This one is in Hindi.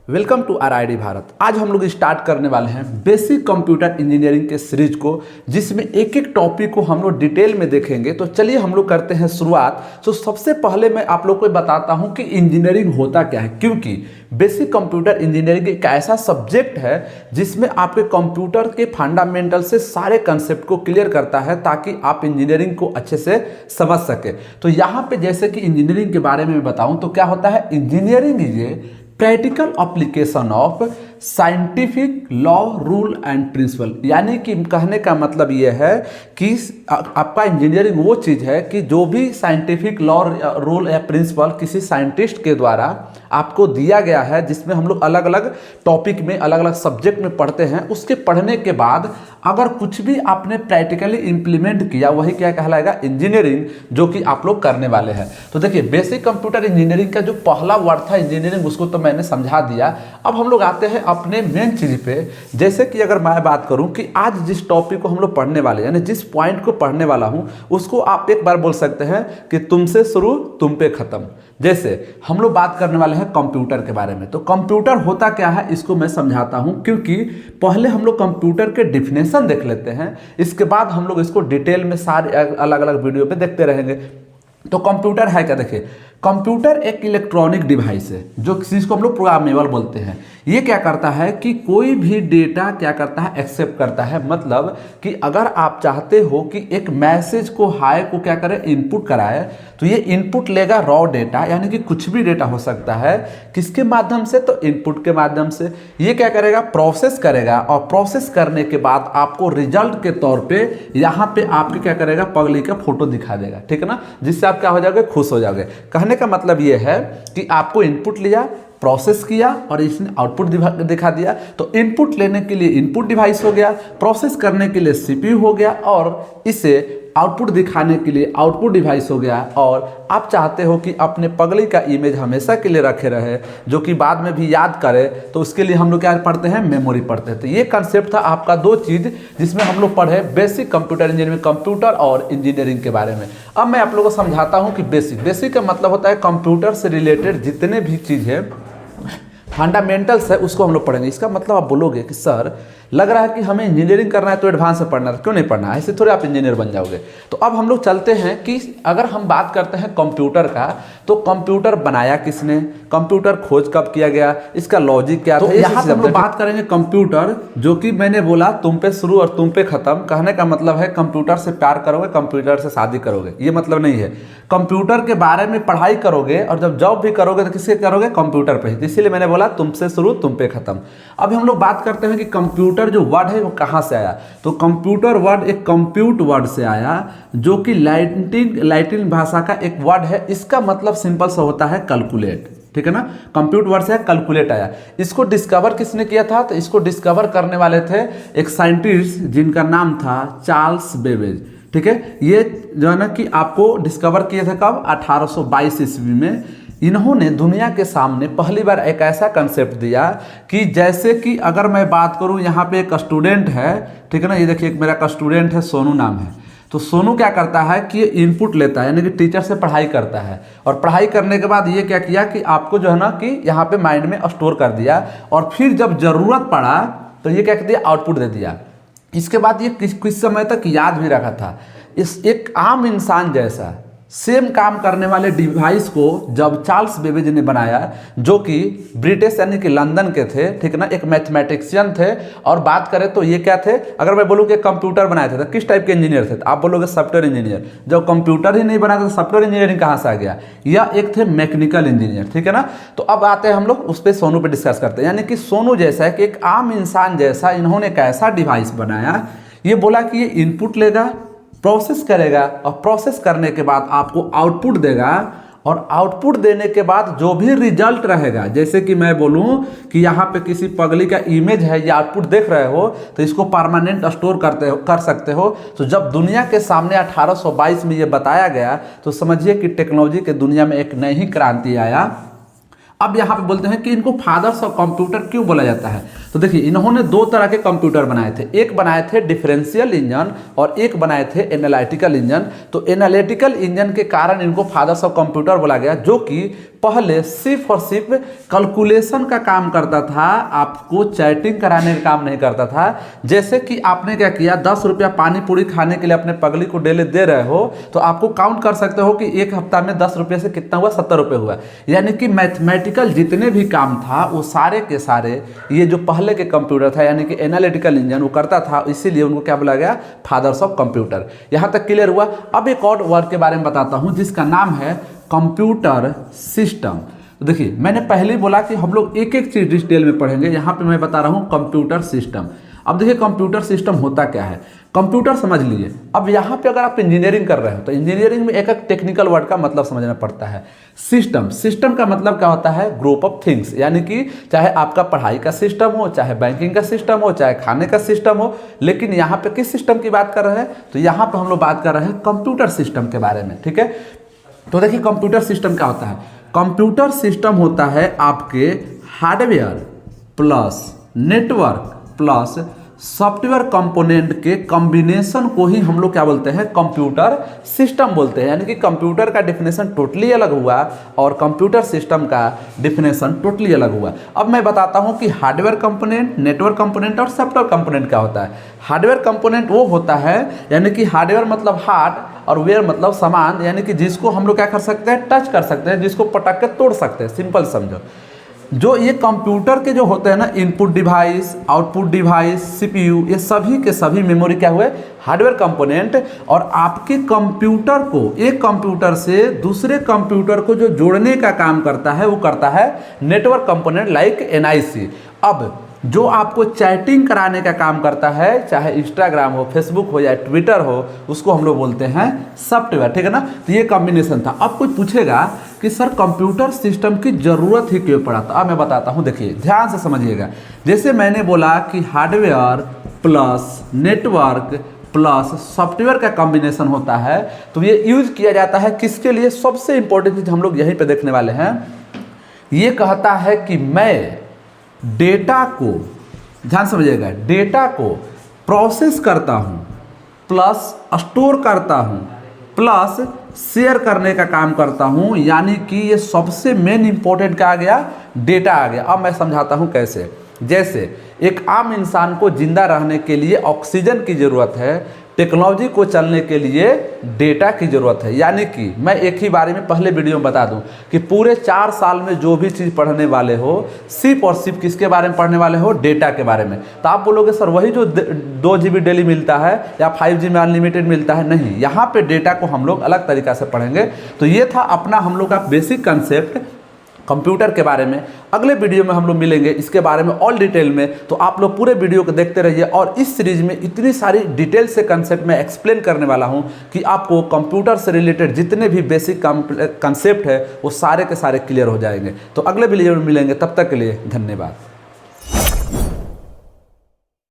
Welcome to RID Bharat. आज हम लोग स्टार्ट करने वाले हैं बेसिक कंप्यूटर इंजीनियरिंग के सीरीज को, जिसमें एक एक टॉपिक को हम लोग डिटेल में देखेंगे। तो चलिए हम लोग करते हैं शुरुआत। तो सबसे पहले मैं आप लोग को बताता हूं कि इंजीनियरिंग होता क्या है, क्योंकि बेसिक कंप्यूटर इंजीनियरिंग एक ऐसा सब्जेक्ट है जिसमें आपके कंप्यूटर के फंडामेंटल से सारे कंसेप्ट को क्लियर करता है, ताकि आप इंजीनियरिंग को अच्छे से समझ सके। तो यहाँ पे जैसे कि इंजीनियरिंग के बारे में बताऊं तो क्या होता है, engineering is practical application of scientific law rule and principle. यानी कि कहने का मतलब ये है कि आपका इंजीनियरिंग वो चीज़ है कि जो भी साइंटिफिक लॉ रूल या प्रिंसिपल किसी साइंटिस्ट के द्वारा आपको दिया गया है, जिसमें हम लोग अलग अलग टॉपिक में अलग अलग सब्जेक्ट में पढ़ते हैं, उसके पढ़ने के बाद अगर कुछ भी आपने प्रैक्टिकली इंप्लीमेंट किया, वही क्या कहलाएगा, इंजीनियरिंग, जो कि आप लोग करने वाले हैं। तो देखिए, बेसिक कंप्यूटर इंजीनियरिंग का जो पहला वर्ड था इंजीनियरिंग, उसको तो मैंने समझा दिया। अब हम लोग आते हैं अपने मेन चीज पे। जैसे कि अगर मैं बात करूं कि आज जिस टॉपिक को हम लोग पढ़ने वाले हैं, यानी जिस पॉइंट को पढ़ने वाला हूं, उसको आप एक बार बोल सकते हैं कि तुमसे शुरू तुम पे खत्म। जैसे हम लोग बात करने वाले हैं कंप्यूटर के बारे में। तो कंप्यूटर होता क्या है, इसको मैं समझाता हूं, क्योंकि पहले हम लोग कंप्यूटर के डिफिनेशन देख लेते हैं, इसके बाद हम लोग इसको डिटेल में सारे अलग अलग वीडियो पे देखते रहेंगे। तो कंप्यूटर है क्या, देखिए, कंप्यूटर एक इलेक्ट्रॉनिक डिवाइस है, जो चीज को हम लोग प्रोग्रामेबल बोलते हैं। ये क्या करता है कि कोई भी डेटा क्या करता है, एक्सेप्ट करता है। मतलब कि अगर आप चाहते हो कि एक मैसेज को हाई को क्या करे, इनपुट कराए, तो ये इनपुट लेगा रॉ डेटा, यानी कि कुछ भी डेटा हो सकता है, किसके माध्यम से, तो इनपुट के माध्यम से। ये क्या करेगा, प्रोसेस करेगा, और प्रोसेस करने के बाद आपको रिजल्ट के तौर पे यहाँ पे आपके क्या करेगा, पगली का फोटो दिखा देगा, ठीक है ना, जिससे आप क्या हो जाओगे, खुश हो जाओगे। कहने का मतलब ये है कि आपको इनपुट लिया, प्रोसेस किया, और इसने आउटपुट दिखा दिया। तो इनपुट लेने के लिए इनपुट डिवाइस हो गया, प्रोसेस करने के लिए सीपीयू हो गया, और इसे आउटपुट दिखाने के लिए आउटपुट डिवाइस हो गया। और आप चाहते हो कि अपने पगली का इमेज हमेशा के लिए रखे रहे, जो कि बाद में भी याद करे, तो उसके लिए हम लोग क्या पढ़ते हैं, मेमोरी पढ़ते हैं। तो ये कंसेप्ट था आपका दो चीज़, जिसमें हम लोग पढ़े बेसिक कंप्यूटर इंजीनियरिंग, कंप्यूटर और इंजीनियरिंग के बारे में। अब मैं आप लोगों को समझाता हूँ कि बेसिक का मतलब होता है कंप्यूटर से रिलेटेड जितने भी चीज़ है, फंडामेंटल्स है, उसको हम लोग पढ़ेंगे। इसका मतलब आप बोलोगे कि सर, लग रहा है कि हमें इंजीनियरिंग करना है तो एडवांस में पढ़ना है, क्यों नहीं पढ़ना है, ऐसे थोड़े आप इंजीनियर बन जाओगे। तो अब हम लोग चलते हैं कि अगर हम बात करते हैं कंप्यूटर का, तो कंप्यूटर बनाया किसने, कंप्यूटर खोज कब किया गया, इसका लॉजिक क्या था। यहाँ पे हम लोग बात करेंगे कंप्यूटर, जो कि मैंने बोला तुम पे शुरू और तुम पे खत्म। कहने का मतलब है कंप्यूटर से प्यार करोगे, कंप्यूटर से शादी करोगे, ये मतलब नहीं है। कंप्यूटर के बारे में पढ़ाई करोगे, और जब जॉब भी करोगे तो किससे करोगे, कंप्यूटर पे ही। इसीलिए मैंने बोला तुमसे शुरू तुम पे खत्म। अब हम लोग बात करते हैं कि कंप्यूटर जो वर्ड है वो कहाँ से आया। तो कंप्यूटर वर्ड एक कंप्यूट वर्ड से आया, जो कि लैटिन भाषा का एक वर्ड है। इसका मतलब सिंपल सा होता है कैलकुलेट, ठीक है ना। कंप्यूट वर्ड से कैलकुलेट आया। इसको डिस्कवर किसने किया था, तो इसको डिस्कवर करने वाले थे एक साइंटिस्ट जिनका नाम था चार्ल्स बेबेज, ठीक है। ये जो है ना कि आपको डिस्कवर किए थे कब, 1822 ईस्वी में। इन्होंने दुनिया के सामने पहली बार एक ऐसा कंसेप्ट दिया कि जैसे कि अगर मैं बात करूं, यहाँ पे एक स्टूडेंट है, ठीक है ना, ये देखिए एक मेरा स्टूडेंट है, सोनू नाम है। तो सोनू क्या करता है कि ये इनपुट लेता है, यानी कि टीचर से पढ़ाई करता है, और पढ़ाई करने के बाद ये क्या किया कि आपको जो है ना कि यहाँ पे माइंड में स्टोर कर दिया, और फिर जब जरूरत पड़ा तो ये क्या कर दिया, आउटपुट दे दिया। इसके बाद ये किस समय तक याद भी रखा था। इस एक आम इंसान जैसा सेम काम करने वाले डिवाइस को जब चार्ल्स बेबेज ने बनाया, जो कि ब्रिटिश यानी कि लंदन के थे, ठीक है ना, एक मैथमेटिशियन थे। और बात करें तो ये क्या थे, अगर मैं बोलूँ कि कंप्यूटर बनाए थे तो किस टाइप के इंजीनियर थे, तो आप बोलोगे सॉफ्टवेयर इंजीनियर। जब कंप्यूटर ही नहीं बनाया तो सॉफ्टवेयर इंजीनियरिंग कहाँ से आ गया, या एक थे मैकेनिकल इंजीनियर, ठीक है ना। तो अब आते हैं हम लोग उस पर, सोनू पे डिस्कस करते हैं। यानी कि सोनू जैसा है कि एक आम इंसान जैसा इन्होंने एक ऐसा डिवाइस बनाया, ये बोला कि ये इनपुट लेगा, प्रोसेस करेगा, और प्रोसेस करने के बाद आपको आउटपुट देगा, और आउटपुट देने के बाद जो भी रिजल्ट रहेगा, जैसे कि मैं बोलूं कि यहाँ पे किसी पगली का इमेज है, ये आउटपुट देख रहे हो, तो इसको परमानेंट स्टोर कर सकते हो। तो जब दुनिया के सामने 1822 में ये बताया गया, तो समझिए कि टेक्नोलॉजी के दुनिया में एक नई क्रांति आया। अब यहाँ पे बोलते हैं कि इनको फादर्स ऑफ कंप्यूटर क्यों बोला जाता है। तो देखिए इन्होंने दो तरह के कंप्यूटर बनाए थे, एक बनाए थे डिफरेंशियल इंजन और एक बनाए थे एनालिटिकल इंजन। तो एनालिटिकल इंजन के कारण इनको फादर्स ऑफ कंप्यूटर बोला गया, जो कि पहले सिर्फ और सिर्फ कैलकुलेशन का काम करता था, आपको चैटिंग कराने का काम नहीं करता था। जैसे कि आपने क्या किया, 10 रुपया पानी पूरी खाने के लिए अपने पगली को डेली दे रहे हो, तो आपको काउंट कर सकते हो कि एक हफ्ता में 10 रुपये से कितना हुआ, 70 रुपये हुआ। यानी कि मैथमेटिकल जितने भी काम था वो सारे के सारे ये जो पहले के कंप्यूटर था यानी कि एनालिटिकल इंजन वो करता था, इसीलिए उनको क्या बोला गया, फादर्स ऑफ कंप्यूटर। यहाँ तक क्लियर हुआ। अब एक और वर्ड के बारे में बताता हूँ जिसका नाम है कंप्यूटर सिस्टम। तो देखिए मैंने पहले ही बोला कि हम लोग एक एक चीज डिटेल में पढ़ेंगे, यहाँ पे मैं बता रहा हूँ कंप्यूटर सिस्टम। अब देखिए कंप्यूटर सिस्टम होता क्या है, कंप्यूटर समझ लीजिए। अब यहाँ पे अगर आप इंजीनियरिंग कर रहे हो तो इंजीनियरिंग में एक एक टेक्निकल वर्ड का मतलब समझना पड़ता है। सिस्टम, सिस्टम का मतलब क्या होता है, ग्रुप ऑफ थिंग्स, यानी कि चाहे आपका पढ़ाई का सिस्टम हो, चाहे बैंकिंग का सिस्टम हो, चाहे खाने का सिस्टम हो। लेकिन यहाँ पे किस सिस्टम की बात कर रहे हैं, तो यहाँ पे हम लोग बात कर रहे हैं कंप्यूटर सिस्टम के बारे में। ठीक है, तो देखिए कंप्यूटर सिस्टम क्या होता है। कंप्यूटर सिस्टम होता है आपके hardware plus network plus software component के कॉम्बिनेशन को ही हम लोग क्या बोलते हैं, कंप्यूटर सिस्टम बोलते हैं। यानी कि कंप्यूटर का डिफिनेशन टोटली अलग हुआ और कंप्यूटर सिस्टम का डिफिनेशन टोटली अलग हुआ। अब मैं बताता हूं कि हार्डवेयर कंपोनेंट, नेटवर्क कंपोनेंट और सॉफ्टवेयर कंपोनेंट क्या होता है। हार्डवेयर कंपोनेंट वो होता है, यानी कि हार्डवेयर मतलब हार्ड और वेयर मतलब सामान, यानी कि जिसको हम लोग क्या कर सकते हैं, टच कर सकते हैं, जिसको पटक के तोड़ सकते हैं, सिंपल समझो। जो ये कंप्यूटर के जो होते हैं ना, input device, output device, CPU, ये सभी के सभी मेमोरी क्या हुए, हार्डवेयर कंपोनेंट। और आपके कंप्यूटर को, एक कंप्यूटर से दूसरे कंप्यूटर को जो जोड़ने का काम करता है वो करता है नेटवर्क कंपोनेंट लाइक एनआईसी। अब जो आपको चैटिंग कराने का काम करता है, चाहे इंस्टाग्राम हो, फेसबुक हो या ट्विटर हो, उसको हम लोग बोलते हैं सॉफ्टवेयर। ठीक है ना, तो ये कॉम्बिनेशन था। अब कोई पूछेगा कि सर कंप्यूटर सिस्टम की जरूरत ही क्यों पड़ा, तो अब मैं बताता हूं, देखिए ध्यान से समझिएगा। जैसे मैंने बोला कि hardware plus network plus software का कॉम्बिनेशन होता है, तो ये यूज किया जाता है किसके लिए, सबसे इंपॉर्टेंट चीज हम लोग यहीं पे देखने वाले हैं। ये कहता है कि मैं डेटा को, ध्यान समझिएगा, डेटा को प्रोसेस करता हूँ प्लस स्टोर करता हूँ प्लस शेयर करने का काम करता हूँ। यानी कि ये सबसे मेन इंपॉर्टेंट क्या आ गया, डेटा आ गया। अब मैं समझाता हूँ कैसे। जैसे एक आम इंसान को जिंदा रहने के लिए ऑक्सीजन की ज़रूरत है, टेक्नोलॉजी को चलने के लिए डेटा की ज़रूरत है। यानी कि मैं एक ही बारे में पहले वीडियो में बता दूं कि पूरे 4 साल में जो भी चीज़ पढ़ने वाले हो, सिर्फ और सिर्फ किसके बारे में पढ़ने वाले हो, डेटा के बारे में। तो आप बोलोगे सर वही जो 2 GB डेली मिलता है या 5G में अनलिमिटेड मिलता है, नहीं, यहाँ पे डेटा को हम लोग अलग तरीक़ा से पढ़ेंगे। तो ये था अपना हम लोग का बेसिक कंसेप्ट कंप्यूटर के बारे में। अगले वीडियो में हम लोग मिलेंगे इसके बारे में और डिटेल में, तो आप लोग पूरे वीडियो को देखते रहिए। और इस सीरीज में इतनी सारी डिटेल से कंसेप्ट में एक्सप्लेन करने वाला हूं कि आपको कंप्यूटर से रिलेटेड जितने भी बेसिक कंसेप्ट है वो सारे के सारे क्लियर हो जाएंगे। तो अगले वीडियो में मिलेंगे, तब तक के लिए धन्यवाद।